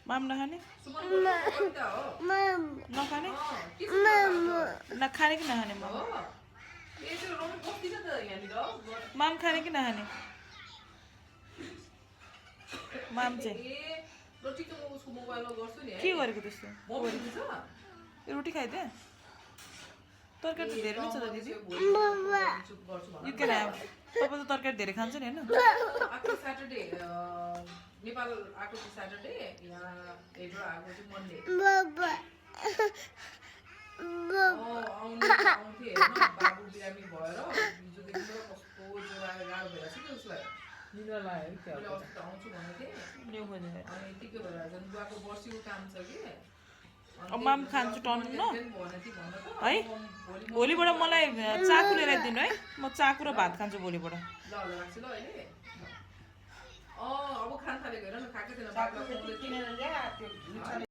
माम नखाने नखाने नखाने कि नखाने माम खाने कि नखाने माम चाहिँ के गरेको त्यस्तो रोटी खाइदिए तरकारी त धेरै नै छ त दिदी यु क्यान ह्याभ तपाईँ त तरकारी धेरै खान्छ नि होइन नेपाल आएको चाहिँ स्याटरडे यहाँ एडो आएको चाहिँ मन्डे आउँथे होइन बाबु बिरामी भएर हिजोदेखि कस्तो ज्वरो आएर गाह्रो भइरहेको छ कि उसलाई निद्रा लाग्यो क्या अस्ति आउँछु भनेको थिएँ अनि यतिकै भएर झन् बुवाको वर्षीको काम छ कि अब माम खान्छु टन्नु है भोलिबाट मलाई चाकु लिएर दिनु है म चाकु र भात खान्छु भोलिबाट ल राख्छु ल अहिले अब खान थालेको हेर न खाएको थिएन